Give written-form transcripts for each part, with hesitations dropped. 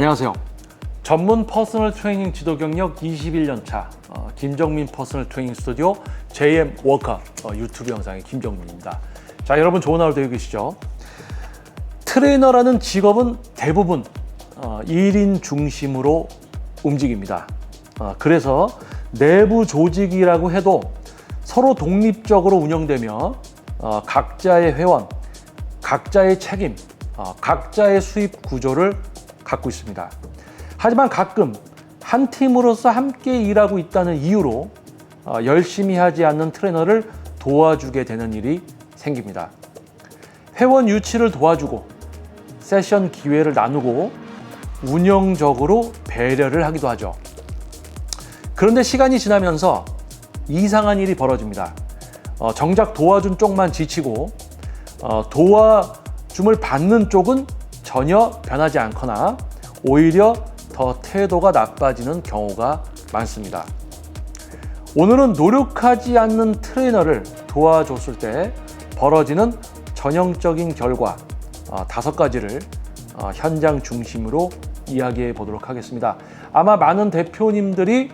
안녕하세요. 전문 퍼스널 트레이닝 지도 경력 21년 차 김정민 퍼스널 트레이닝 스튜디오 JM 워커 유튜브 영상의 김정민입니다. 자, 여러분 좋은 하루 되고 계시죠? 트레이너라는 직업은 대부분 1인 중심으로 움직입니다. 그래서 내부 조직이라고 해도 서로 독립적으로 운영되며 각자의 회원, 각자의 책임, 각자의 수입 구조를 갖고 있습니다. 하지만 가끔 한 팀으로서 함께 일하고 있다는 이유로 열심히 하지 않는 트레이너를 도와주게 되는 일이 생깁니다. 회원 유치를 도와주고 세션 기회를 나누고 운영적으로 배려를 하기도 하죠. 그런데 시간이 지나면서 이상한 일이 벌어집니다. 정작 도와준 쪽만 지치고 도와줌을 받는 쪽은 전혀 변하지 않거나 오히려 더 태도가 나빠지는 경우가 많습니다. 오늘은 노력하지 않는 트레이너를 도와줬을 때 벌어지는 전형적인 결과 5가지를 현장 중심으로 이야기해 보도록 하겠습니다. 아마 많은 대표님들이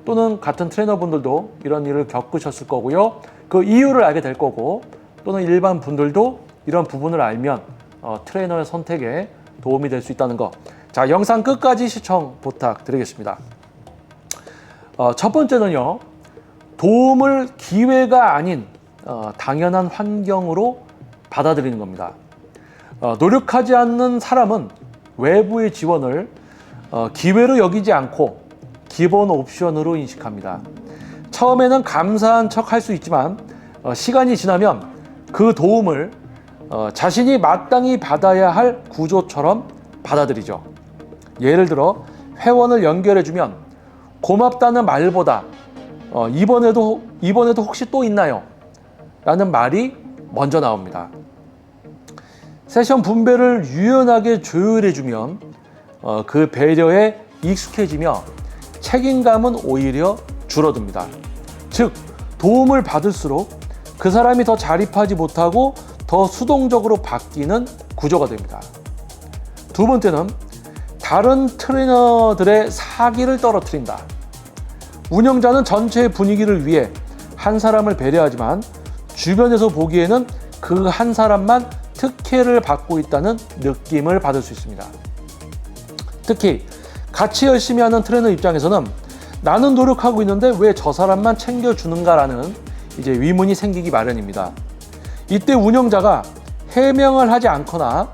또는 같은 트레이너분들도 이런 일을 겪으셨을 거고요. 그 이유를 알게 될 거고 또는 일반 분들도 이런 부분을 알면 트레이너의 선택에 도움이 될 수 있다는 거. 자, 영상 끝까지 시청 부탁드리겠습니다. 첫 번째는요, 도움을 기회가 아닌 당연한 환경으로 받아들이는 겁니다. 노력하지 않는 사람은 외부의 지원을 기회로 여기지 않고 기본 옵션으로 인식합니다. 처음에는 감사한 척 할 수 있지만 시간이 지나면 그 도움을 자신이 마땅히 받아야 할 구조처럼 받아들이죠. 예를 들어 회원을 연결해주면 고맙다는 말보다 이번에도 혹시 또 있나요? 라는 말이 먼저 나옵니다. 세션 분배를 유연하게 조율해주면 그 배려에 익숙해지며 책임감은 오히려 줄어듭니다. 즉, 도움을 받을수록 그 사람이 더 자립하지 못하고 더 수동적으로 바뀌는 구조가 됩니다. 두 번째는 다른 트레이너들의 사기를 떨어뜨린다. 운영자는 전체의 분위기를 위해 한 사람을 배려하지만 주변에서 보기에는 그 한 사람만 특혜를 받고 있다는 느낌을 받을 수 있습니다. 특히 같이 열심히 하는 트레이너 입장에서는 나는 노력하고 있는데 왜 저 사람만 챙겨주는가라는 이제 의문이 생기기 마련입니다. 이때 운영자가 해명을 하지 않거나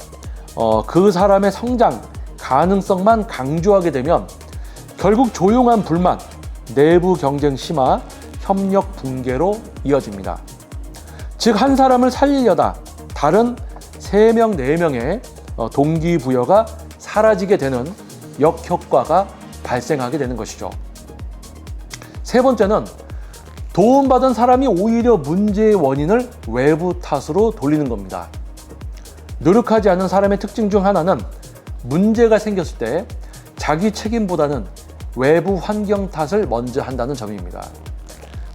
그 사람의 성장 가능성만 강조하게 되면 결국 조용한 불만, 내부 경쟁 심화, 협력 붕괴로 이어집니다. 즉, 한 사람을 살리려다 다른 3명, 4명의 동기부여가 사라지게 되는 역효과가 발생하게 되는 것이죠. 세 번째는 도움받은 사람이 오히려 문제의 원인을 외부 탓으로 돌리는 겁니다. 노력하지 않는 사람의 특징 중 하나는 문제가 생겼을 때 자기 책임보다는 외부 환경 탓을 먼저 한다는 점입니다.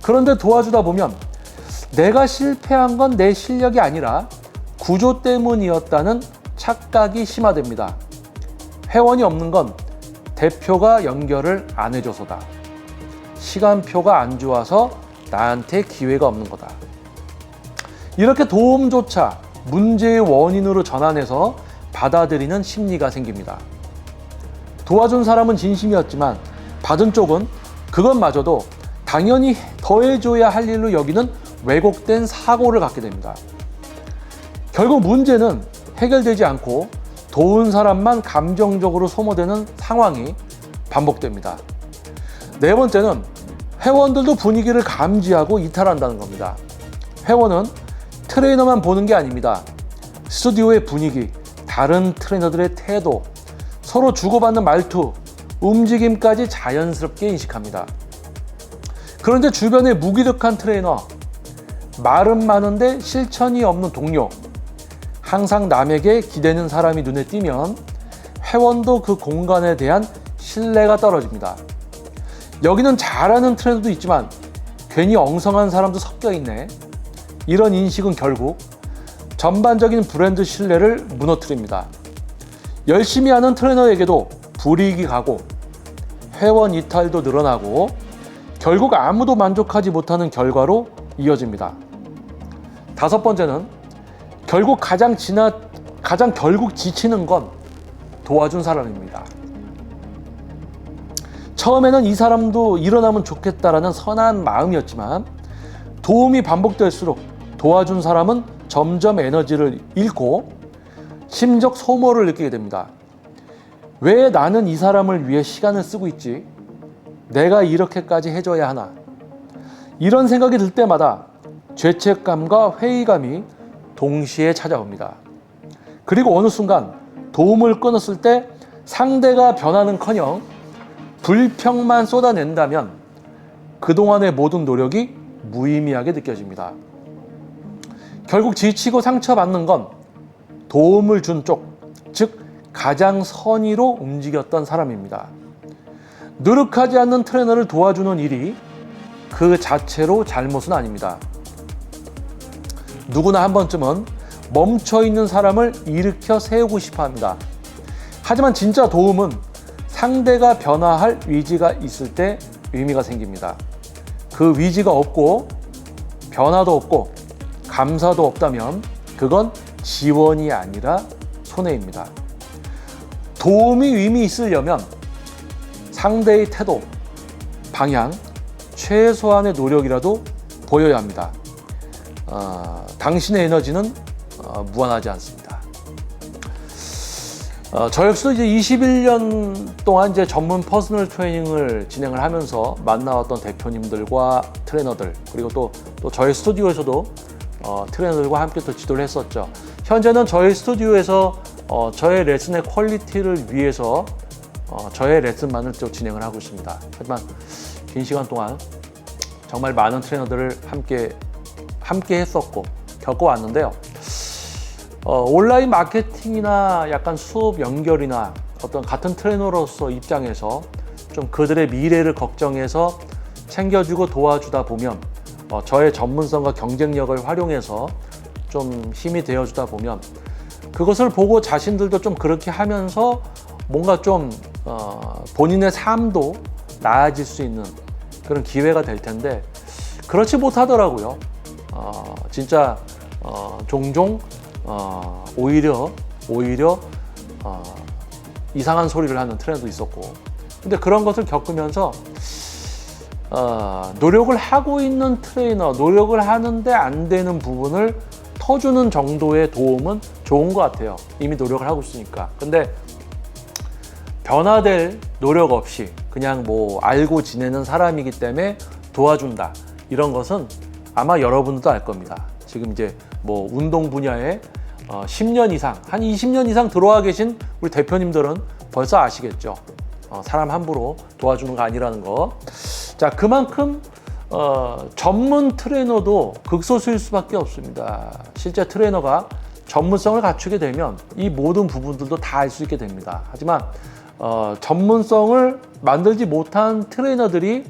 그런데 도와주다 보면 내가 실패한 건 내 실력이 아니라 구조 때문이었다는 착각이 심화됩니다. 회원이 없는 건 대표가 연결을 안 해줘서다. 시간표가 안 좋아서 나한테 기회가 없는 거다. 이렇게 도움조차 문제의 원인으로 전환해서 받아들이는 심리가 생깁니다. 도와준 사람은 진심이었지만 받은 쪽은 그것마저도 당연히 더해줘야 할 일로 여기는 왜곡된 사고를 갖게 됩니다. 결국 문제는 해결되지 않고 도운 사람만 감정적으로 소모되는 상황이 반복됩니다. 네 번째는 회원들도 분위기를 감지하고 이탈한다는 겁니다. 회원은 트레이너만 보는 게 아닙니다. 스튜디오의 분위기, 다른 트레이너들의 태도, 서로 주고받는 말투, 움직임까지 자연스럽게 인식합니다. 그런데 주변에 무기력한 트레이너, 말은 많은데 실천이 없는 동료, 항상 남에게 기대는 사람이 눈에 띄면 회원도 그 공간에 대한 신뢰가 떨어집니다. 여기는 잘하는 트레이너도 있지만 괜히 엉성한 사람도 섞여 있네. 이런 인식은 결국 전반적인 브랜드 신뢰를 무너뜨립니다. 열심히 하는 트레이너에게도 불이익이 가고 회원 이탈도 늘어나고 결국 아무도 만족하지 못하는 결과로 이어집니다. 다섯 번째는 결국 가장 지치는 건 도와준 사람입니다. 처음에는 이 사람도 일어나면 좋겠다라는 선한 마음이었지만 도움이 반복될수록 도와준 사람은 점점 에너지를 잃고 심적 소모를 느끼게 됩니다. 왜 나는 이 사람을 위해 시간을 쓰고 있지? 내가 이렇게까지 해줘야 하나? 이런 생각이 들 때마다 죄책감과 회의감이 동시에 찾아옵니다. 그리고 어느 순간 도움을 끊었을 때 상대가 변하는커녕 불평만 쏟아낸다면 그동안의 모든 노력이 무의미하게 느껴집니다. 결국 지치고 상처받는 건 도움을 준 쪽, 즉 가장 선의로 움직였던 사람입니다. 노력하지 않는 트레이너를 도와주는 일이 그 자체로 잘못은 아닙니다. 누구나 한 번쯤은 멈춰있는 사람을 일으켜 세우고 싶어 합니다. 하지만 진짜 도움은 상대가 변화할 위기가 있을 때 의미가 생깁니다. 그 위기가 없고 변화도 없고 감사도 없다면 그건 지원이 아니라 손해입니다. 도움이 의미 있으려면 상대의 태도, 방향, 최소한의 노력이라도 보여야 합니다. 당신의 에너지는 무한하지 않습니다. 저 역시도 이제 21년 동안 이제 전문 퍼스널 트레이닝을 진행을 하면서 만나왔던 대표님들과 트레이너들, 그리고 또 저희 스튜디오에서도 트레이너들과 함께 또 지도를 했었죠. 현재는 저희 스튜디오에서 저의 레슨의 퀄리티를 위해서 저의 레슨만을 또 진행을 하고 있습니다. 하지만 긴 시간 동안 정말 많은 트레이너들을 함께 했었고 겪어왔는데요. 온라인 마케팅이나 약간 수업 연결이나 어떤 같은 트레이너로서 입장에서 좀 그들의 미래를 걱정해서 챙겨주고 도와주다 보면 저의 전문성과 경쟁력을 활용해서 좀 힘이 되어주다 보면 그것을 보고 자신들도 좀 그렇게 하면서 뭔가 좀 본인의 삶도 나아질 수 있는 그런 기회가 될 텐데 그렇지 못하더라고요. 진짜 종종 오히려 이상한 소리를 하는 트레이너도 있었고, 근데 그런 것을 겪으면서 노력을 하고 있는 트레이너, 노력을 하는데 안 되는 부분을 터주는 정도의 도움은 좋은 것 같아요. 이미 노력을 하고 있으니까. 근데 변화될 노력 없이 그냥 뭐 알고 지내는 사람이기 때문에 도와준다, 이런 것은 아마 여러분들도 알 겁니다. 지금 이제 뭐 운동 분야에 10년 이상, 한 20년 이상 들어와 계신 우리 대표님들은 벌써 아시겠죠. 사람 함부로 도와주는 거 아니라는 거. 자, 그만큼 전문 트레이너도 극소수일 수밖에 없습니다. 실제 트레이너가 전문성을 갖추게 되면 이 모든 부분들도 다 알 수 있게 됩니다. 하지만 전문성을 만들지 못한 트레이너들이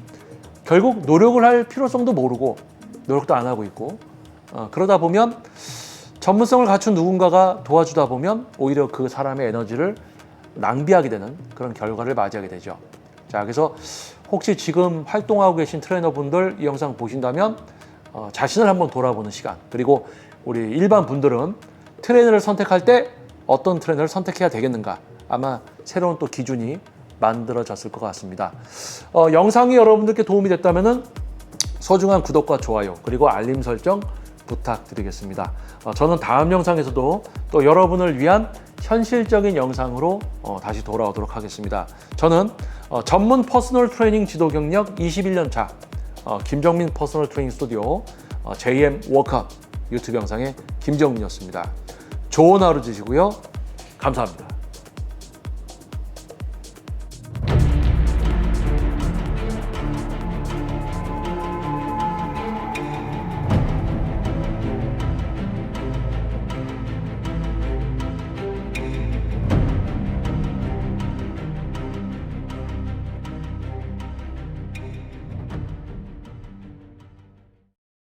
결국 노력을 할 필요성도 모르고 노력도 안 하고 있고, 그러다 보면 전문성을 갖춘 누군가가 도와주다 보면 오히려 그 사람의 에너지를 낭비하게 되는 그런 결과를 맞이하게 되죠. 자, 그래서 혹시 지금 활동하고 계신 트레이너분들 이 영상 보신다면 자신을 한번 돌아보는 시간, 그리고 우리 일반 분들은 트레이너를 선택할 때 어떤 트레이너를 선택해야 되겠는가, 아마 새로운 또 기준이 만들어졌을 것 같습니다. 영상이 여러분들께 도움이 됐다면 소중한 구독과 좋아요 그리고 알림 설정 부탁드리겠습니다. 저는 다음 영상에서도 또 여러분을 위한 현실적인 영상으로 다시 돌아오도록 하겠습니다. 저는 전문 퍼스널 트레이닝 지도 경력 21년 차 김정민 퍼스널 트레이닝 스튜디오 JM 워크업 유튜브 영상의 김정민이었습니다. 좋은 하루 되시고요. 감사합니다.